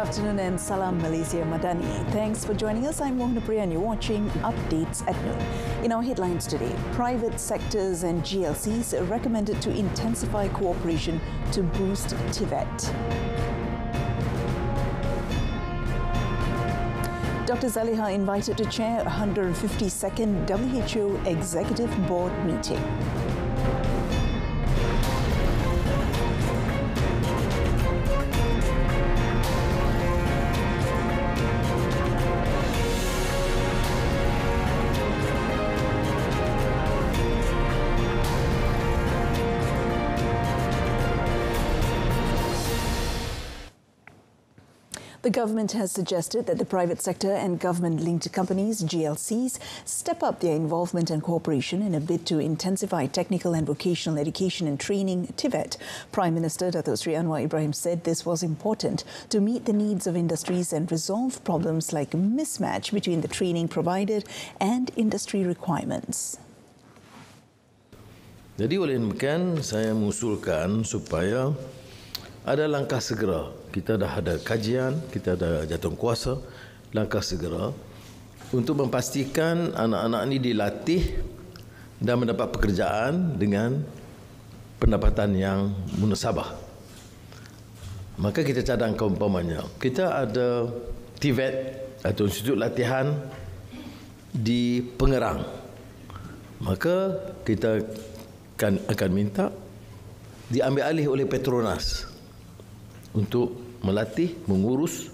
afternoon and Salam Malaysia Madani. Thanks for joining us. I'm Mohana Priya and you're watching Updates at Noon. In our headlines today, private sectors and GLCs are recommended to intensify cooperation to boost TVET. Dr. SAHIH invited to chair a 152nd WHO Executive Board meeting. The government has suggested that the private sector and government-linked companies, GLCs, step up their involvement and cooperation in a bid to intensify technical and vocational education and training, TVET. Prime Minister Datuk Seri Anwar Ibrahim said this was important to meet the needs of industries and resolve problems like mismatch between the training provided and industry requirements. Jadi oleh demikian, saya mengusulkan supaya ada langkah segera. Kita dah ada kajian, kita ada jawatankuasa, langkah segera untuk memastikan anak-anak ini dilatih dan mendapat pekerjaan dengan pendapatan yang munasabah. Maka kita cadangkan umpamanya, kita ada TVET atau Institut Latihan di Pengerang. Maka kita akan minta diambil alih oleh Petronas untuk melatih, mengurus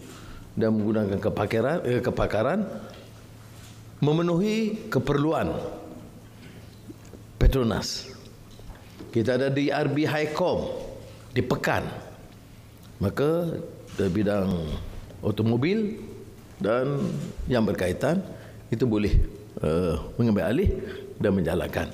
dan menggunakan kepakaran memenuhi keperluan Petronas. Kita ada di RB Highcom di Pekan. Maka dari bidang automobil dan yang berkaitan itu boleh mengambil alih dan menjalankan.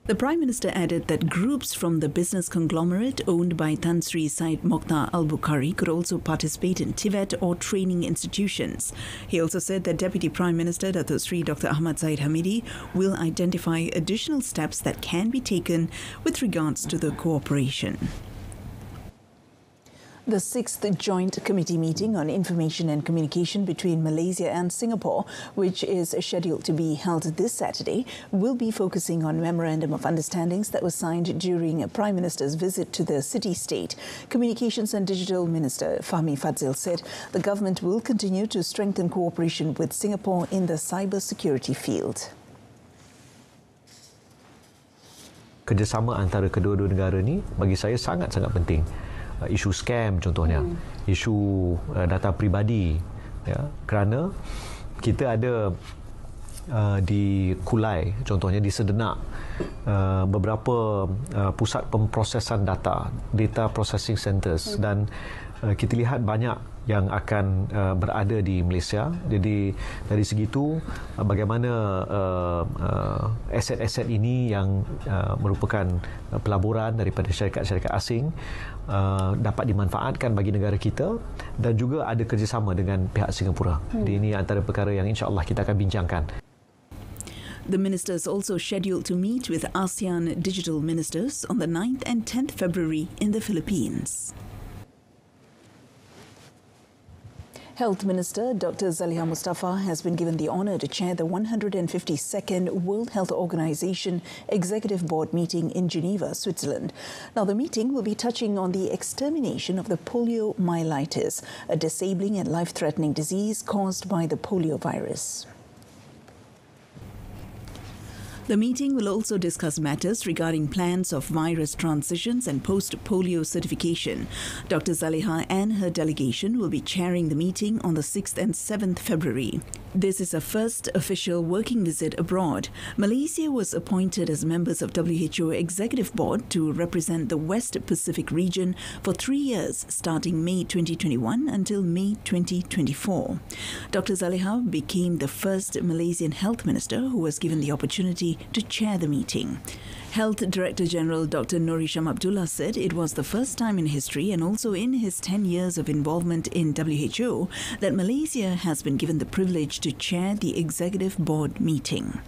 The Prime Minister added that groups from the business conglomerate owned by Tan Sri Syed Mokhtar Al-Bukhari could also participate in TVET or training institutions. He also said that Deputy Prime Minister Datuk Sri Dr. Ahmad Zahid Hamidi will identify additional steps that can be taken with regards to the cooperation. The 6th Joint Committee meeting on Information and Communication between Malaysia and Singapore, which is scheduled to be held this Saturday, will be focusing on Memorandum of Understandings that was signed during Prime Minister's visit to the city-state. Communications and Digital Minister Fahmi Fadzil said the government will continue to strengthen cooperation with Singapore in the cyber security field. Kerjasama antara kedua-dua negara ni bagi saya sangat-sangat penting. Isu scam contohnya, isu data peribadi, ya, kerana kita ada di Kulai contohnya di Sedenak beberapa pusat pemprosesan data processing centers dan kita lihat banyak yang akan berada di Malaysia. Jadi dari segitu bagaimana aset-aset ini yang merupakan pelaburan daripada syarikat-syarikat asing dapat dimanfaatkan bagi negara kita dan juga ada kerjasama dengan pihak Singapura. Jadi ini antara perkara yang insya-Allah kita akan bincangkan. The ministers also scheduled to meet with ASEAN digital ministers on the 9th and 10th February in the Philippines. Health Minister Dr. SAHIH Mustafa has been given the honour to chair the 152nd World Health Organization Executive Board meeting in Geneva, Switzerland. Now, the meeting will be touching on the extermination of the poliomyelitis, a disabling and life-threatening disease caused by the polio virus. The meeting will also discuss matters regarding plans of virus transitions and post-polio certification. Dr. SAHIH and her delegation will be chairing the meeting on the 6th and 7th February. This is a first official working visit abroad. Malaysia was appointed as members of WHO Executive Board to represent the West Pacific region for 3 years, starting May 2021 until May 2024. Dr. SAHIH became the first Malaysian health minister who was given the opportunity to chair the meeting. Health Director General Dr. Nur Hisham Abdullah said it was the first time in history and also in his 10 years of involvement in WHO that Malaysia has been given the privilege to chair the Executive Board meeting.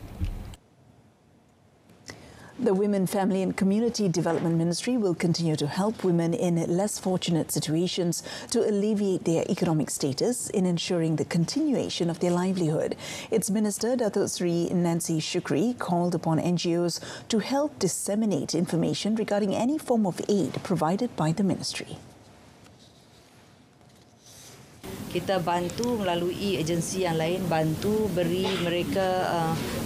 The Women, Family and Community Development Ministry will continue to help women in less fortunate situations to alleviate their economic status in ensuring the continuation of their livelihood. Its Minister, Datuk Sri Nancy Shukri, called upon NGOs to help disseminate information regarding any form of aid provided by the ministry. Kita bantu melalui agensi yang lain, bantu beri mereka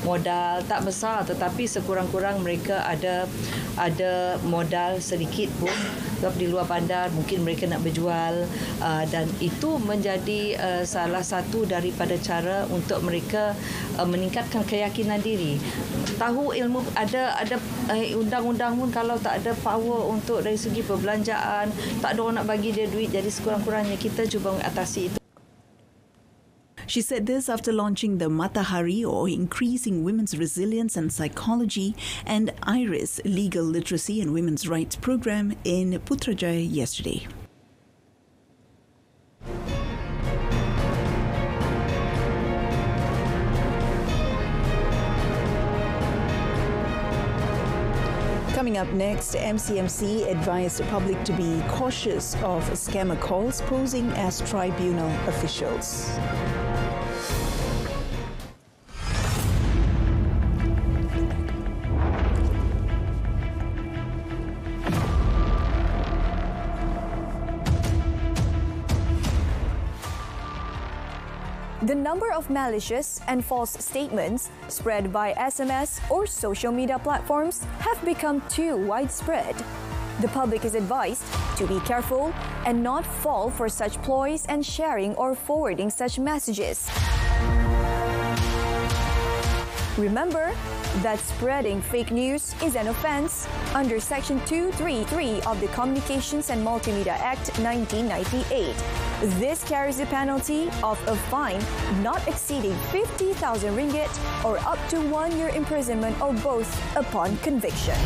modal tak besar, tetapi sekurang-kurang mereka ada modal sedikit pun sebab di luar bandar mungkin mereka nak berjual, dan itu menjadi salah satu daripada cara untuk mereka meningkatkan keyakinan diri. Tahu ilmu ada undang-undang pun kalau tak ada power untuk dari segi perbelanjaan, tak ada orang nak bagi dia duit, jadi sekurang-kurangnya kita cuba mengatasi itu. She said this after launching the Matahari, or Increasing Women's Resilience and Psychology, and IRIS, Legal Literacy and Women's Rights program in Putrajaya yesterday. Coming up next, MCMC advised the public to be cautious of scammer calls posing as tribunal officials. The number of malicious and false statements spread by SMS or social media platforms have become too widespread. The public is advised to be careful and not fall for such ploys and sharing or forwarding such messages. Remember that spreading fake news is an offence under Section 233 of the Communications and Multimedia Act 1998. This carries the penalty of a fine not exceeding 50,000 ringgit or up to 1 year imprisonment or both upon conviction.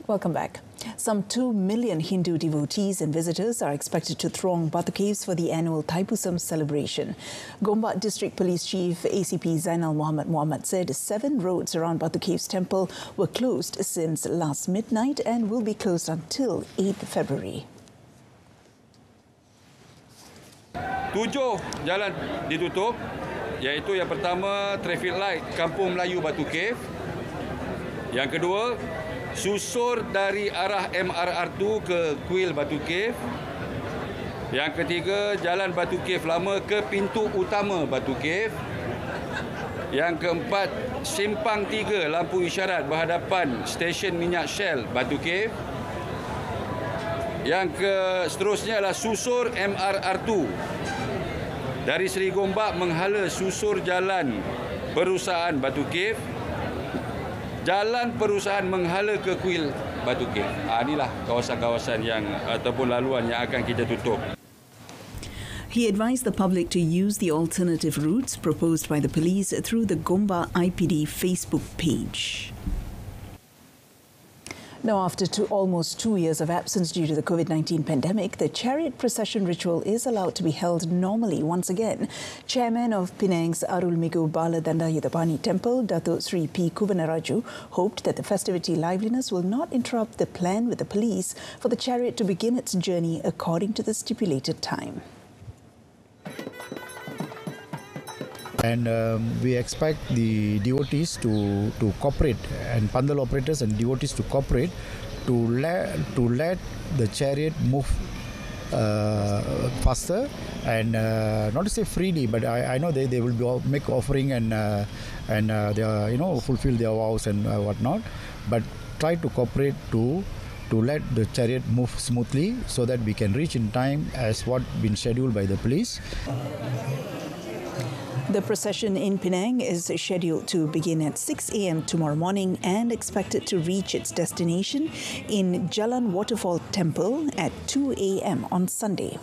Welcome back. Some 2 million Hindu devotees and visitors are expected to throng Batu Caves for the annual Thaipusam celebration. Gombak District Police Chief ACP Zainal Muhammad said 7 roads around Batu Caves Temple were closed since last midnight and will be closed until 8 February. 7 jalan ditutup, iaitu yang pertama traffic light Kampung Melayu Batu Cave. Yang kedua, susur dari arah MRR2 ke Kuil Batu Cave. Yang ketiga, jalan Batu Cave Lama ke pintu utama Batu Cave. Yang keempat, simpang 3 lampu isyarat berhadapan stesen minyak Shell Batu Cave. Yang seterusnya adalah susur MRR2 dari Seri Gombak menghala susur jalan perusahaan Batu Cave, jalan perusahaan menghala ke Kuil Batu Cave. Inilah kawasan-kawasan yang ataupun laluan yang akan kita tutup. He advised the public to use the alternative routes proposed by the police through the Gombak IPD Facebook page. Now, after almost 2 years of absence due to the COVID-19 pandemic, the chariot procession ritual is allowed to be held normally once again. Chairman of Penang's Arulmigu Bala Dandayudapani Temple, Datuk Sri P. Kuvanaraju, hoped that the festivity liveliness will not interrupt the plan with the police for the chariot to begin its journey according to the stipulated time. And we expect the devotees to cooperate, and pandal operators and devotees to cooperate to let the chariot move faster and not to say freely, but I know they will make offering and they are, fulfill their vows and whatnot, but try to cooperate to let the chariot move smoothly so that we can reach in time as what been scheduled by the police. The procession in Penang is scheduled to begin at 6 a.m. tomorrow morning and expected to reach its destination in Jalan Waterfall Temple at 2 a.m. on Sunday.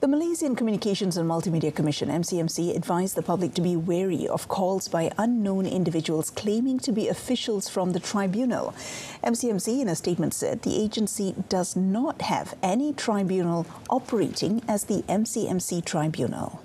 The Malaysian Communications and Multimedia Commission, MCMC, advised the public to be wary of calls by unknown individuals claiming to be officials from the tribunal. MCMC, in a statement, said the agency does not have any tribunal operating as the MCMC tribunal.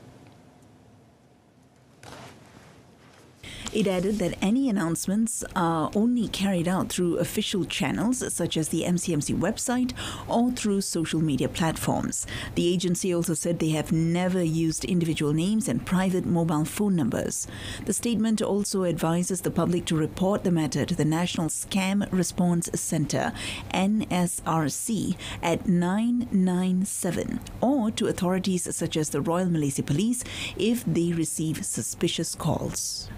It added that any announcements are only carried out through official channels such as the MCMC website or through social media platforms. The agency also said they have never used individual names and private mobile phone numbers. The statement also advises the public to report the matter to the National Scam Response Centre, NSRC, at 997 or to authorities such as the Royal Malaysia Police if they receive suspicious calls.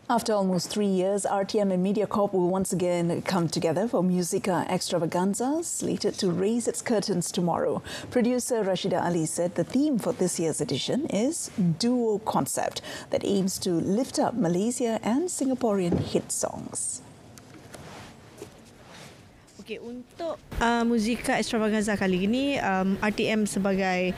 After almost 3 years, RTM and MediaCorp will once again come together for Musica Extravaganza, slated to raise its curtains tomorrow. Producer Rashida Ali said the theme for this year's edition is Duo Concept that aims to lift up Malaysia and Singaporean hit songs. Okey, untuk Musica Extravaganza kali ini, RTM sebagai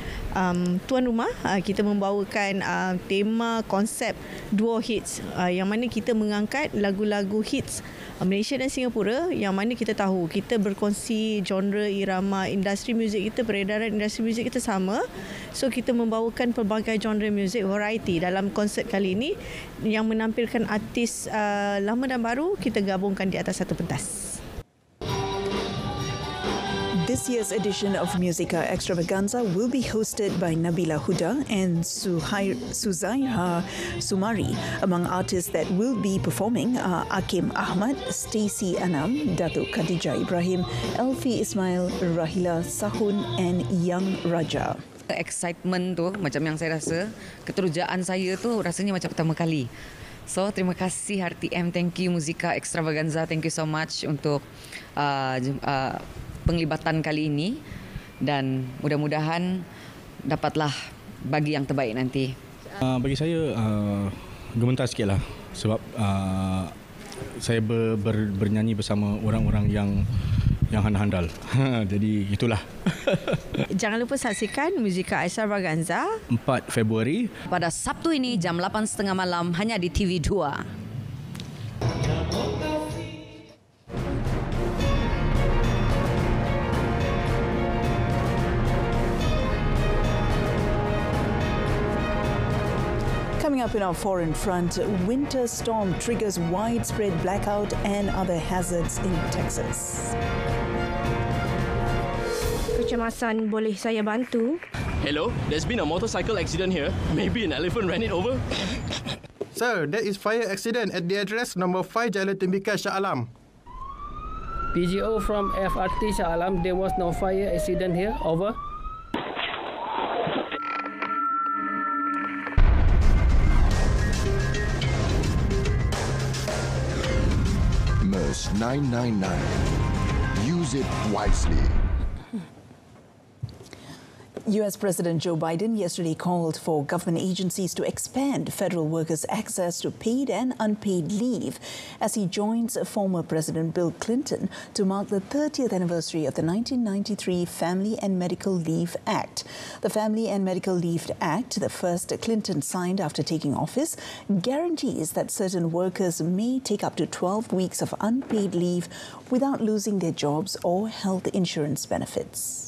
tuan rumah, kita membawakan tema konsep duo hits, yang mana kita mengangkat lagu-lagu hits Malaysia dan Singapura, yang mana kita tahu kita berkongsi genre, irama, industri muzik kita, peredaran industri muzik kita sama. So kita membawakan pelbagai genre muzik variety dalam konsep kali ini yang menampilkan artis lama dan baru kita gabungkan di atas satu pentas. This year's edition of Musica Extravaganza will be hosted by Nabila Huda and Suzaiha Sumari. Among artists that will be performing are Akim Ahmad, Stacey Anam, Datuk Khadijah Ibrahim, Elfi Ismail, Rahila Sahun and Young Raja. Excitement tu macam yang saya rasa, keterujaan saya tu rasanya macam pertama kali. So, terima kasih RTM, thank you Musica Extravaganza, thank you so much untuk penglibatan kali ini dan mudah-mudahan dapatlah bagi yang terbaik nanti. Bagi saya gemetar sikitlah sebab saya bernyanyi bersama orang-orang yang handal-handal. Jadi itulah. Jangan lupa saksikan Musica Extravaganza 4 Februari pada Sabtu ini jam 8.30 malam hanya di TV2. Coming up in our foreign front, winter storm triggers widespread blackout and other hazards in Texas. Kecemasan, boleh saya bantu? Hello, there's been a motorcycle accident here. Maybe an elephant ran it over. Sir, there is fire accident at the address number 5 Jalan Tembika Shah Alam. PGO from FRT Shah Alam, there was no fire accident here. Over. MERS 999. Use it wisely. US President Joe Biden yesterday called for government agencies to expand federal workers' access to paid and unpaid leave as he joins former President Bill Clinton to mark the 30th anniversary of the 1993 Family and Medical Leave Act. The Family and Medical Leave Act, the first Clinton signed after taking office, guarantees that certain workers may take up to 12 weeks of unpaid leave without losing their jobs or health insurance benefits.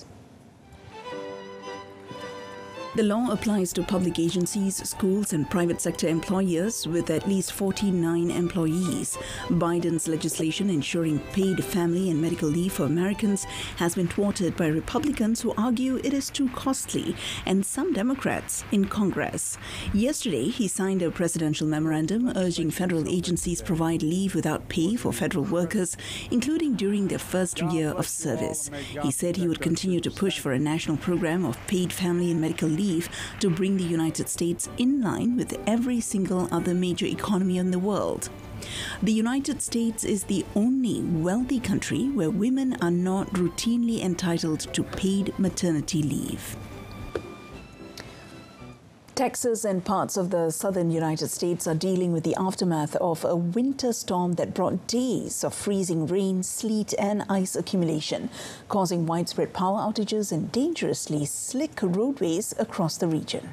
The law applies to public agencies, schools and private sector employers with at least 49 employees. Biden's legislation ensuring paid family and medical leave for Americans has been thwarted by Republicans who argue it is too costly and some Democrats in Congress. Yesterday, he signed a presidential memorandum urging federal agencies provide leave without pay for federal workers, including during their first year of service. He said he would continue to push for a national program of paid family and medical leave to bring the United States in line with every single other major economy in the world. The United States is the only wealthy country where women are not routinely entitled to paid maternity leave. Texas and parts of the southern United States are dealing with the aftermath of a winter storm that brought days of freezing rain, sleet and ice accumulation, causing widespread power outages and dangerously slick roadways across the region.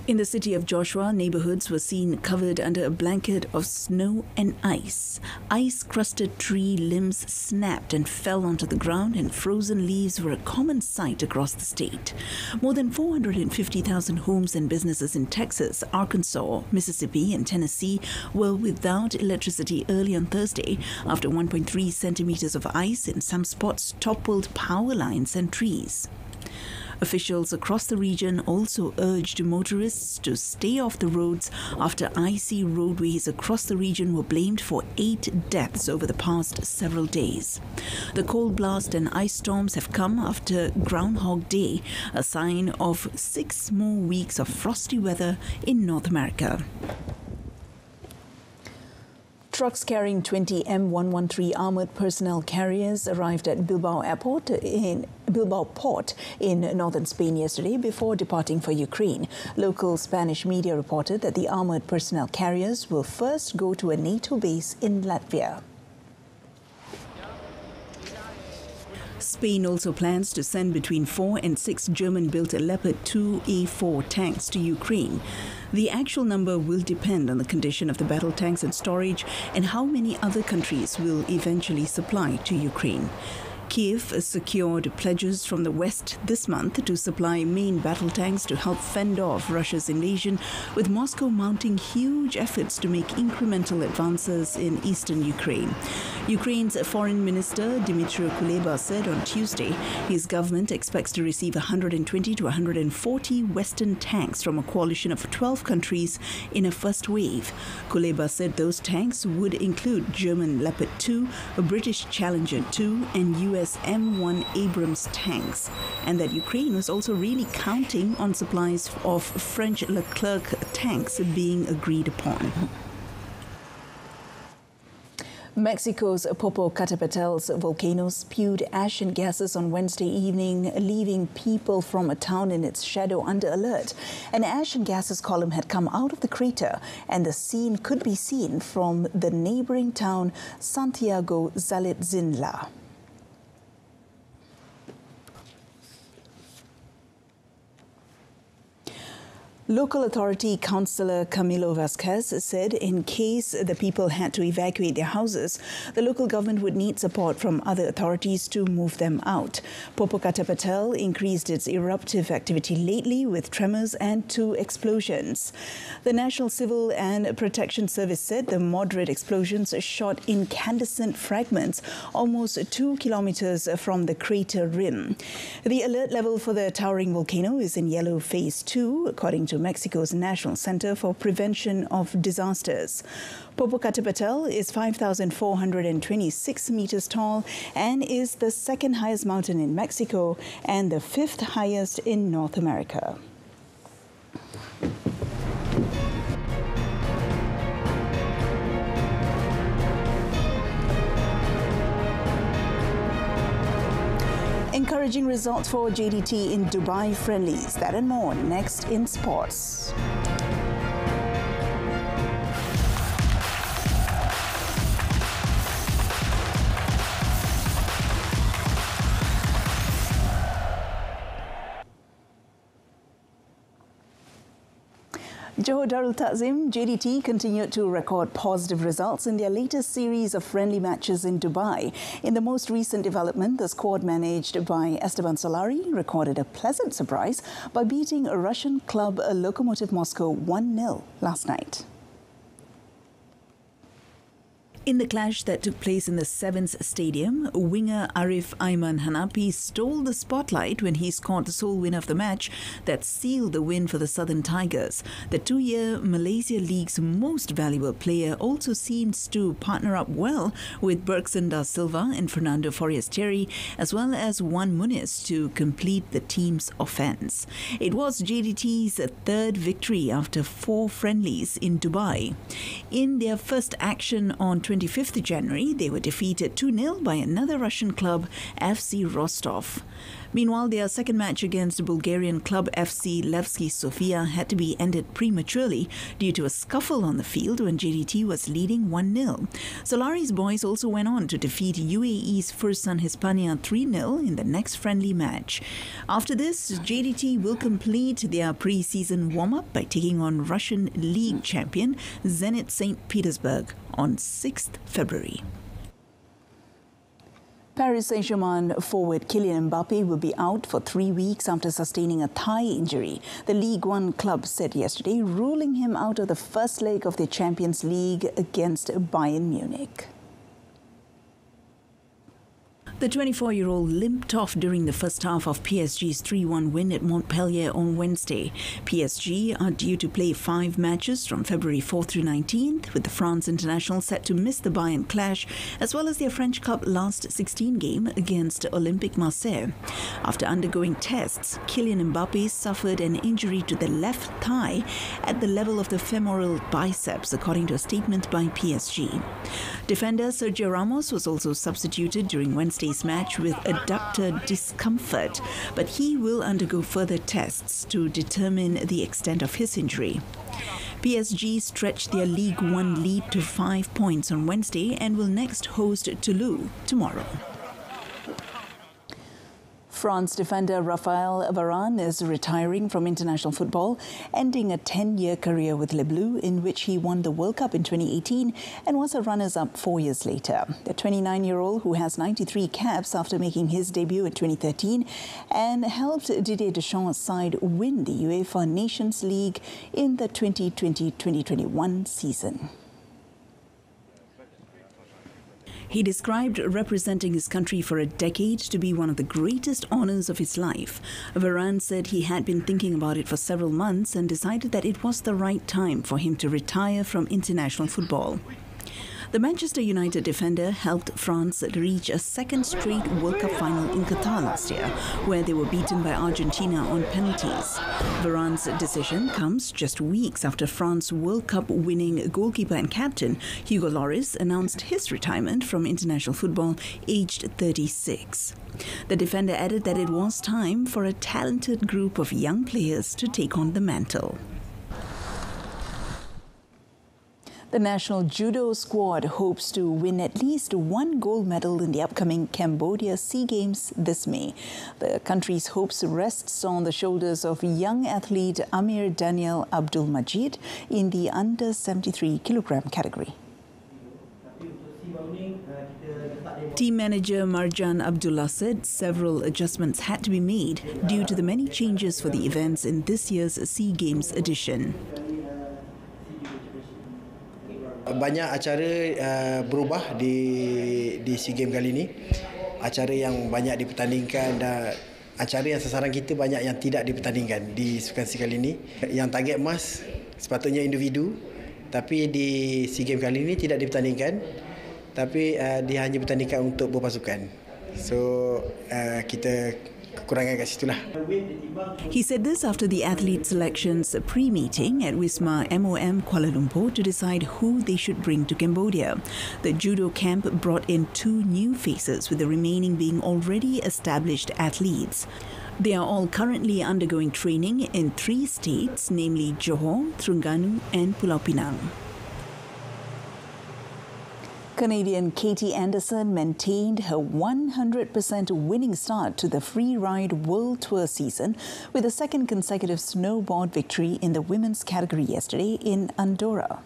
In the city of Joshua, neighborhoods were seen covered under a blanket of snow and ice. Ice-crusted tree limbs snapped and fell onto the ground, and frozen leaves were a common sight across the state. More than 450,000 homes and businesses in Texas, Arkansas, Mississippi and Tennessee were without electricity early on Thursday after 1.3 centimeters of ice in some spots toppled power lines and trees. Officials across the region also urged motorists to stay off the roads after icy roadways across the region were blamed for 8 deaths over the past several days. The cold blast and ice storms have come after Groundhog Day, a sign of 6 more weeks of frosty weather in North America. Trucks carrying 20 M113 armoured personnel carriers arrived at Bilbao Port in northern Spain yesterday before departing for Ukraine. Local Spanish media reported that the armoured personnel carriers will first go to a NATO base in Latvia. Spain also plans to send between 4 and 6 German-built Leopard 2A4 tanks to Ukraine. The actual number will depend on the condition of the battle tanks and storage and how many other countries will eventually supply to Ukraine. Kiev secured pledges from the West this month to supply main battle tanks to help fend off Russia's invasion, with Moscow mounting huge efforts to make incremental advances in eastern Ukraine. Ukraine's Foreign Minister Dmytro Kuleba said on Tuesday his government expects to receive 120 to 140 Western tanks from a coalition of 12 countries in a first wave. Kuleba said those tanks would include German Leopard 2, a British Challenger 2 and US M1 Abrams tanks, and that Ukraine was also really counting on supplies of French Leclerc tanks being agreed upon. Mexico's Popocatépetl's volcano spewed ash and gases on Wednesday evening, leaving people from a town in its shadow under alert. An ash and gases column had come out of the crater, and the scene could be seen from the neighboring town Santiago Zalitzinla. Local authority councillor Camilo Vasquez said in case the people had to evacuate their houses, the local government would need support from other authorities to move them out. Popocatépetl increased its eruptive activity lately with tremors and 2 explosions. The National Civil and Protection Service said the moderate explosions shot incandescent fragments almost 2 kilometers from the crater rim. The alert level for the towering volcano is in yellow phase 2, according to Mexico's National Center for Prevention of Disasters. Popocatépetl is 5,426 meters tall and is the 2nd highest mountain in Mexico and the 5th highest in North America. Encouraging results for JDT in Dubai friendlies. That and more next in sports. Johor Darul Takzim, JDT continued to record positive results in their latest series of friendly matches in Dubai. In the most recent development, the squad managed by Esteban Solari recorded a pleasant surprise by beating a Russian club Lokomotiv Moscow 1-0 last night. In the clash that took place in the Sevens Stadium, winger Arif Aiman Hanapi stole the spotlight when he scored the sole win of the match that sealed the win for the Southern Tigers. The 2-year Malaysia League's most valuable player also seems to partner up well with Bergson da Silva and Fernando Forestieri, as well as Juan Muniz to complete the team's offence. It was JDT's 3rd victory after 4 friendlies in Dubai. In their first action on 25th January, they were defeated 2-0 by another Russian club, FC Rostov. Meanwhile, their second match against Bulgarian club FC Levski Sofia had to be ended prematurely due to a scuffle on the field when JDT was leading 1-0. Solari's boys also went on to defeat UAE's Fursan Hispania 3-0 in the next friendly match. After this, JDT will complete their pre-season warm-up by taking on Russian League champion Zenit St. Petersburg on 6th February. Paris Saint-Germain forward Kylian Mbappe will be out for 3 weeks after sustaining a thigh injury. The League One club said yesterday, ruling him out of the first leg of the Champions League against Bayern Munich. The 24-year-old limped off during the first half of PSG's 3-1 win at Montpellier on Wednesday. PSG are due to play 5 matches from February 4th through 19th, with the France international set to miss the Bayern clash, as well as their French Cup last 16 game against Olympique Marseille. After undergoing tests, Kylian Mbappe suffered an injury to the left thigh at the level of the femoral biceps, according to a statement by PSG. Defender Sergio Ramos was also substituted during Wednesday's match with adductor discomfort, but he will undergo further tests to determine the extent of his injury. PSG stretched their League One lead to 5 points on Wednesday and will next host Toulouse tomorrow. France defender Raphael Varane is retiring from international football, ending a 10-year career with Les Bleus, in which he won the World Cup in 2018 and was a runners-up 4 years later. The 29-year-old, who has 93 caps after making his debut in 2013 and helped Didier Deschamps' side win the UEFA Nations League in the 2020-2021 season. He described representing his country for a decade to be one of the greatest honours of his life. Varane said he had been thinking about it for several months and decided that it was the right time for him to retire from international football. The Manchester United defender helped France reach a second straight World Cup final in Qatar last year, where they were beaten by Argentina on penalties. Varane's decision comes just weeks after France World Cup winning goalkeeper and captain Hugo Lloris announced his retirement from international football aged 36. The defender added that it was time for a talented group of young players to take on the mantle. The national judo squad hopes to win at least 1 gold medal in the upcoming Cambodia SEA Games this May. The country's hopes rests on the shoulders of young athlete Amir Daniel Abdul Majid in the under 73 kilogram category. Team manager Marjan Abdullah said several adjustments had to be made due to the many changes for the events in this year's SEA Games edition. Banyak acara berubah di SEA Games kali ini. Acara yang banyak dipertandingkan dan acara yang sasaran kita banyak yang tidak dipertandingkan di Sukan SEA kali ini. Yang target emas sepatutnya individu, tapi di SEA Games kali ini tidak dipertandingkan, tapi dia hanya dipertandingkan untuk berpasukan. So kita kekurangan kat situlah. He said this after the athlete selections pre-meeting at Wisma MOM Kuala Lumpur to decide who they should bring to Cambodia. The judo camp brought in 2 new faces, with the remaining being already established athletes. They are all currently undergoing training in 3 states, namely Johor, Terengganu and Pulau Pinang. Canadian Katie Anderson maintained her 100% winning start to the Free Ride World Tour season with a second consecutive snowboard victory in the women's category yesterday in Andorra.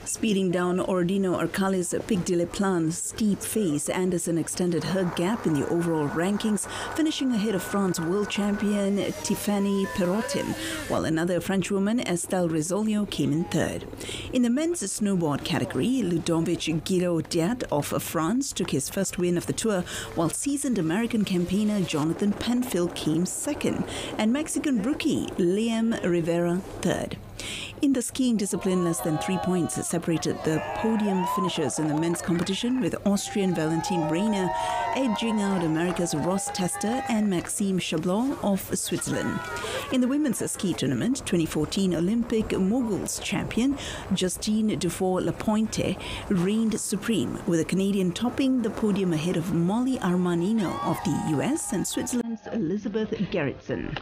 Speeding down Ordino Arcales' Pic de la Plan's steep face, Anderson extended her gap in the overall rankings, finishing ahead of France world champion Tiffany Perrotin, while another Frenchwoman, Estelle Rizzolio, came in third. In the men's snowboard category, Ludovic Guiraud of France took his first win of the tour, while seasoned American campaigner Jonathan Penfield came second, and Mexican rookie Liam Rivera third. In the skiing discipline, less than 3 points separated the podium finishers in the men's competition, with Austrian Valentin Reiner edging out America's Ross Tester and Maxime Chablon of Switzerland. In the women's ski tournament, 2014 Olympic moguls champion Justine Dufour-Lapointe reigned supreme, with a Canadian topping the podium ahead of Molly Armanino of the US and Switzerland's Elizabeth Gerritsen.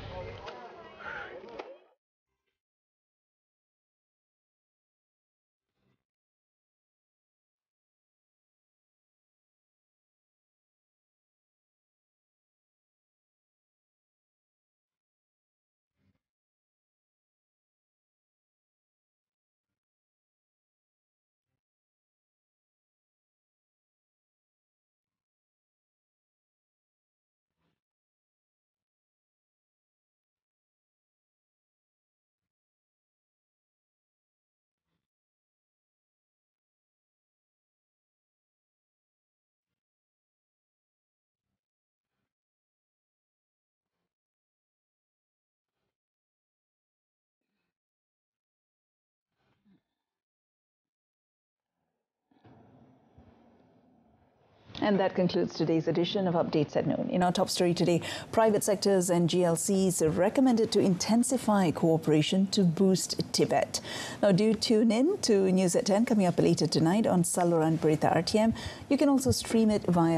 And that concludes today's edition of Updates at Noon. In our top story today, private sectors and GLCs are recommended to intensify cooperation to boost Tibet. Now, do tune in to News at 10 coming up later tonight on saluran Berita RTM. You can also stream it via